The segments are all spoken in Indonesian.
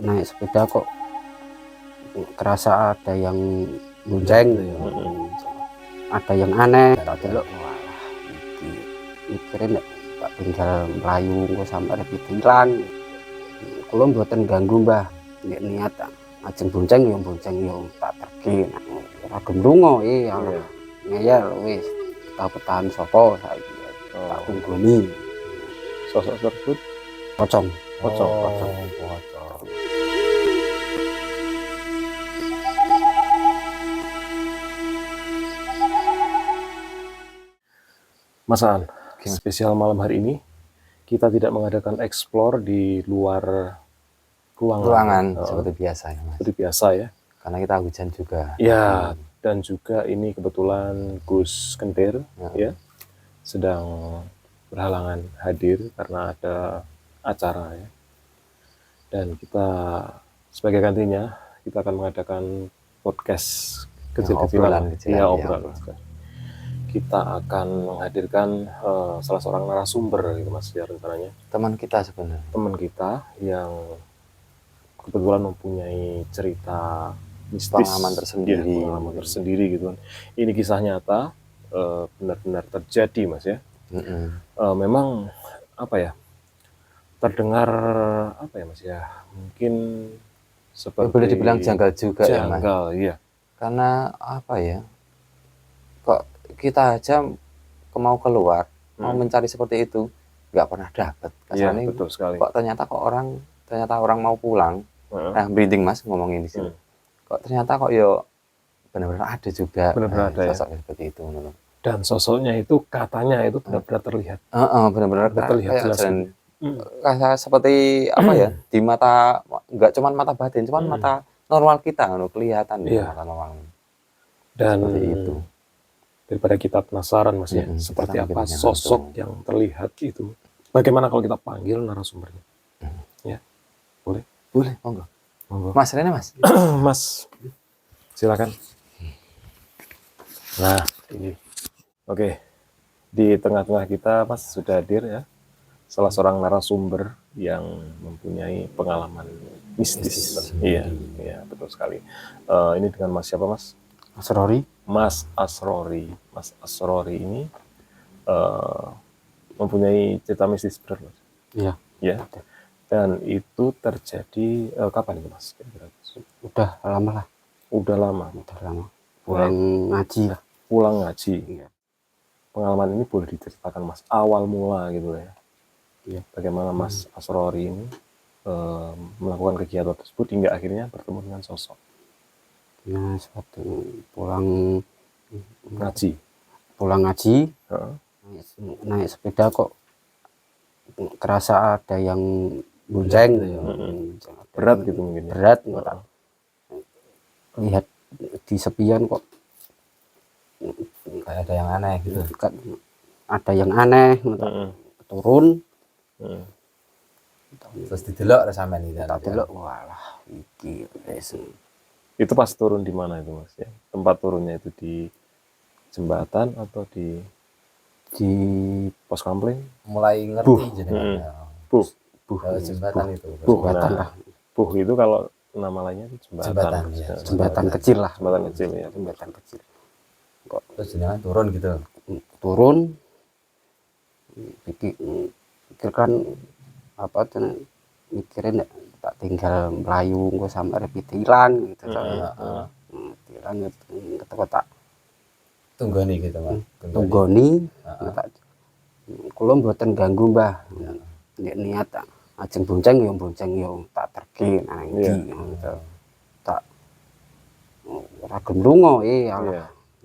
naik sepeda kok kerasa ada yang bonceng, ada yang aneh. Tak delok walah iki mikirin nek tak tinggal mlayu engko sampe arep ilang. Kula mboten ganggu Mbah, nek niat ajeng bonceng yo tak terke. Ora gendungo ngeyel wis tak petahan sapa saiki. Tak tunggoni. Sosok tersebut Pocong. pocong. Mas Aan, spesial malam hari ini kita tidak mengadakan explore di luar ruangan Seperti biasa ya Mas. seperti biasa ya. Karena kita hujan juga. Ya, dan juga ini kebetulan Gus Kentir ya sedang berhalangan hadir karena ada acara ya. Dan kita sebagai gantinya kita akan mengadakan podcast kecil-kecilan ya, obrolan. Kita akan menghadirkan salah seorang narasumber gitu Mas ya, rencananya Teman kita sebenarnya. teman kita yang kebetulan mempunyai cerita mistis, Pengalaman tersendiri. pengalaman tersendiri gitu kan. Ini kisah nyata, benar-benar terjadi Mas ya. Memang apa ya, terdengar apa ya Mas ya, mungkin seperti Boleh dibilang janggal juga ya Mas. janggal, iya. Karena apa ya, kok kita aja mau keluar, mau mencari seperti itu, nggak pernah dapat. Iya, Kesannya betul sekali. kok ternyata orang mau pulang, breathing Mas ngomongin di sini. Kok ternyata kok yo benar-benar ada juga Benar-benar ada ya. sosok seperti itu. Dan sosoknya itu katanya itu benar-benar terlihat. Benar-benar Terlihat kayak jelas. kayak seperti apa ya, di mata, nggak cuma mata batin, cuma mata normal kita kelihatan di Iya. mata normal. Dan Seperti itu. daripada kita penasaran Mas ya, seperti kita apa mungkin sosok yang terlihat itu. Bagaimana kalau kita panggil narasumbernya? Ya, boleh? Boleh, monggo. Monggo. Mas Rene Mas. Mas, silakan. Nah, ini. Oke, di tengah-tengah kita Mas sudah hadir ya, salah seorang narasumber yang mempunyai pengalaman mistis. Iya, betul sekali. Ini dengan Mas siapa Mas? Mas Rory. Mas Asrori. Mas Asrori ini mempunyai cerita mistis, benar Mas? Iya. Ya. Dan itu terjadi kapan itu Mas? Udah lama lah. Udah lama. Pulang ngaji lah. Pulang ngaji. Iya. Pengalaman ini boleh diceritakan Mas, awal mula gitu ya. Iya. Bagaimana Mas Asrori ini melakukan kegiatan tersebut hingga akhirnya bertemu dengan sosok Ya, seperti pulang ngaji. Naik sepeda kok kerasa ada yang bonceng. Berat gitu mungkin. Berat. Lihat di sepian kok kayak ada yang aneh gitu. Ada yang aneh. Turun. Terus didelok sampean iki. Tak delok walah iki Itu pas turun di mana itu Mas ya? Tempat turunnya itu di jembatan atau di pos kampleng? Mulai ngerti jenenge. Jembatan itu. jembatan lah. Buh itu kalau nama lainnya itu jembatan. Jembatan kecil lah. Jembatan kecil ya. Jembatan kecil. Kok terus jenengan turun gitu. Turun. Pikirkan apa tuh, mikirin tak tinggal melayu engko sampe arep ilang gitu. Ilang ke kota. Tunggoni gitu Mas. Tunggoni. Kula mboten ganggu Mbah. Nek niat ajeng bonceng yo tak terke nang iki gitu. Tak ora gendungo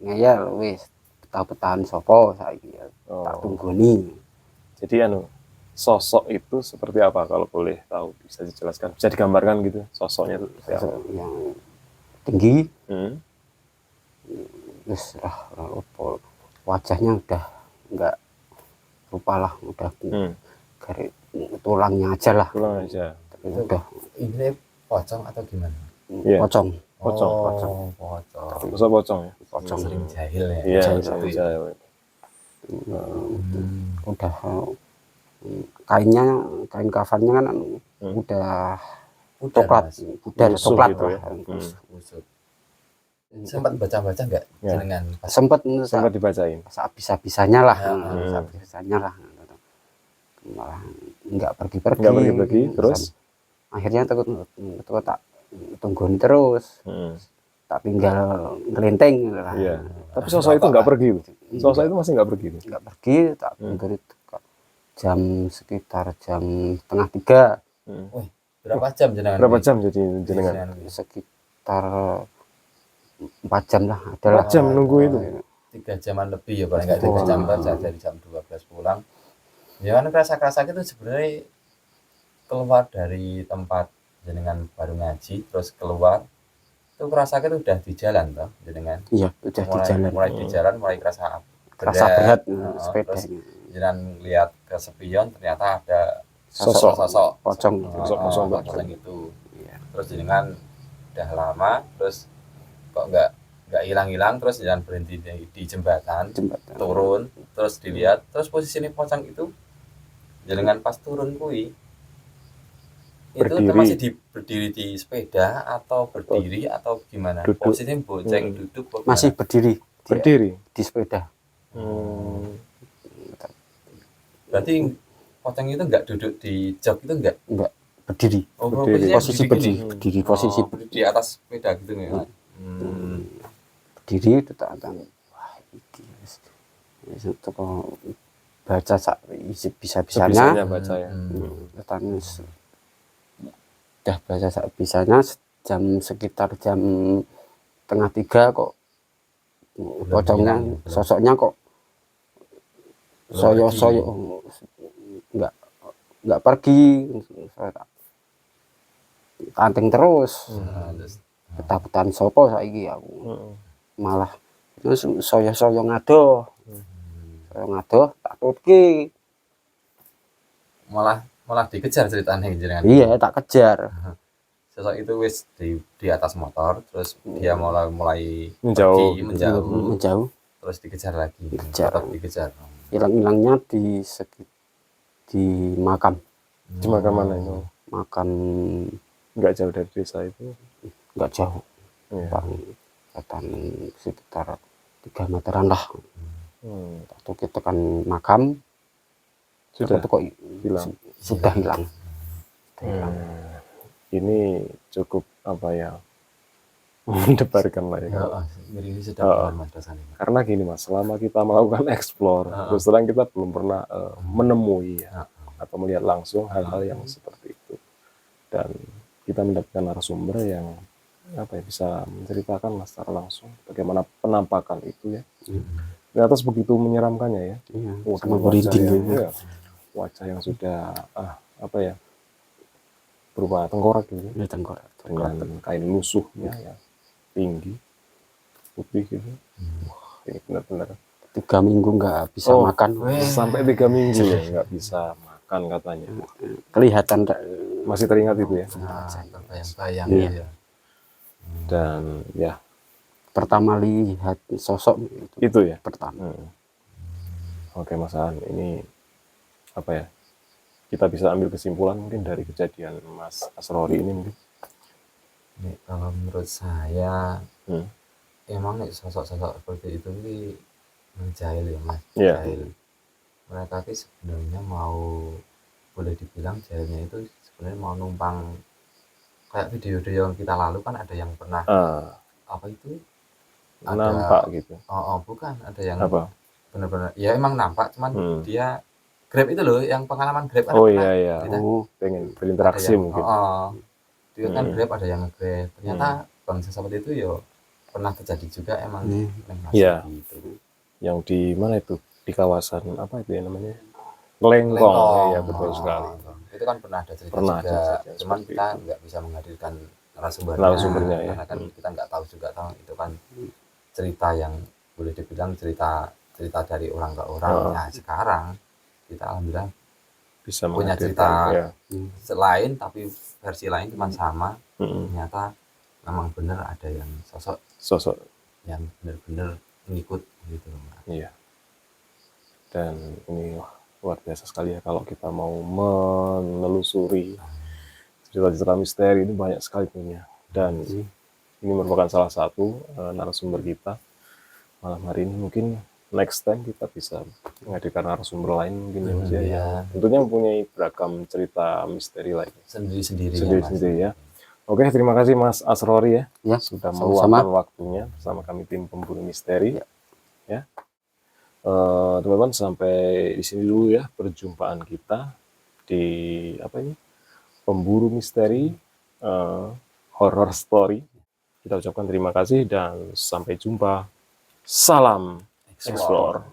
ngeyel wis tak petahan sapa saiki. Tak tunggoni. Jadi sosok itu seperti apa kalau boleh tahu, bisa dijelaskan, bisa digambarkan gitu sosoknya itu seperti apa? Yang tinggi. Terus wajahnya udah enggak rupa lah, udah garis tulangnya aja lah. Pulang aja. Udah Ini pocong atau gimana? Iya. pocong. Pocong. Masa pocong ya? Pocong. Sering jahil ya. Iya, Jahil. jahil. Udah kain kafannya kan udah Udah, coklat, Mas. pudar Lusuh coklat gitu lah. ya. Usut. Sempat baca-baca nggak Ya. jenengan pas Sempat Sempat dibacain. bisa-bisanya lah, Ya, bisa-bisanya lah. Malah nggak pergi-pergi. Nggak pergi-pergi, terus? Akhirnya takut tak tungguin terus, tak tinggal ngelenteng lah. Iya. Tapi sosok itu nggak pergi loh. Sosok itu masih nggak pergi loh. Nggak pergi, tak tunggu jam sekitar jam setengah 3. berapa jam jenengan? Berapa jam jadi jenengan? Sekitar 4 jam lah, adalah 4 jam nunggu itu. 3 jaman lebih ya, paling nggak 3 jam saja, dari jam 12 pulang. Ya kan kerasa itu sebenarnya keluar dari tempat jenengan baru ngaji, terus keluar itu kerasa itu udah di jalan toh jenengan. Iya, udah di jalan. Mulai di jalan mulai kerasa berat sepeda. Terus jenengan lihat ke spion ternyata ada Sosok pocong. pocong itu. Terus jenengan udah lama terus kok nggak hilang-hilang, terus jangan berhenti di jembatan, turun terus dilihat, terus posisi ini pocong itu jenengan pas turun kui itu masih berdiri di sepeda atau berdiri atau gimana? Duduk. Posisinya bonceng duduk Masih berdiri di sepeda. Berarti pocong itu nggak duduk di jok itu nggak berdiri. Posisi berdiri posisi di atas sepeda gitu ya. Berdiri itu tak wah iki itu baca bisa-bisanya baca ya. Udah baca bisanya sekitar jam setengah 3 kok pocongnya sosoknya kok soyo nggak pergi, tanteng terus. Ketakutan sopo saiki aku. Malah terus soyo ngado tak tutki. Malah dikejar ceritanya jenengan. Iya, tak kejar. Sosok itu wis di atas motor, terus dia mulai menjauh, terus dikejar lagi. Tetap dikejar. Hilang-hilangnya di makam. Di makam mana itu? Makam nggak jauh dari desa itu. Nggak jauh. Sekitar 3 meteran lah. Waktu kita kan makam sudah kok hilang. Sudah hilang. Ini cukup apa ya, mendebarkan lah ya. Karena gini Mas, selama kita melakukan explore, terus terang kita belum pernah menemui atau melihat langsung hal-hal yang seperti itu. Dan kita mendapatkan narasumber yang bisa menceritakan secara langsung bagaimana penampakan itu ya. Ternyata begitu menyeramkannya ya. Sama merinding ya. Wajah yang sudah berupa tengkorak gitu. Dengan kain lusuhnya ya, tinggi, putih gitu. Wah, ini benar-benar 3 minggu nggak bisa makan. Sampai 3 minggu ya nggak bisa makan katanya. Kelihatan masih teringat itu ya. Bayang-bayang ya. Dan ya pertama lihat sosok itu ya pertama. Oke Mas An, ini kita bisa ambil kesimpulan mungkin dari kejadian Mas Asrori ini mungkin. Kalau menurut saya emang sosok-sosok seperti itu menjahil ya Mas. Jahil. Mereka sebenarnya boleh dibilang jahilnya itu sebenarnya mau numpang kayak video-video yang kita lalu kan ada yang pernah nampak gitu. Bukan, ada yang benar-benar ya emang nampak, cuman dia Grab itu loh, yang pengalaman Grab iya. Pengen berinteraksi mungkin. Dia kan Grab, ada yang Grab. Ternyata bangsa seperti itu ya pernah terjadi juga emang. Iya. Gitu. Yang di mana itu? Di kawasan apa itu ya namanya? Lengkong. Iya, betul sekali. Itu kan pernah ada cerita juga. Cuman kita nggak bisa menghadirkan narasumbernya ya. Karena kan kita nggak tahu juga itu kan cerita yang boleh dibilang cerita dari orang ke orang. Nah, sekarang kita alhamdulillah bisa punya cerita lain, tapi versi lain cuma sama. Ternyata memang benar ada yang sosok yang benar-benar ngikut gitu. Iya. Dan ini luar biasa sekali ya kalau kita mau menelusuri cerita-cerita misteri ini banyak sekali punya, dan ini merupakan salah satu narasumber kita malam hari ini. Mungkin next time kita bisa menghadirkan narasumber lain mungkin ya Mas ya, yang tentunya mempunyai beragam cerita misteri lain sendiri-sendiri ya. Oke, terima kasih Mas Asrori ya, sudah meluangkan waktunya bersama kami tim pemburu misteri ya. Teman-teman, sampai di sini dulu ya perjumpaan kita di pemburu misteri horror story. Kita ucapkan terima kasih dan sampai jumpa. Salam explore.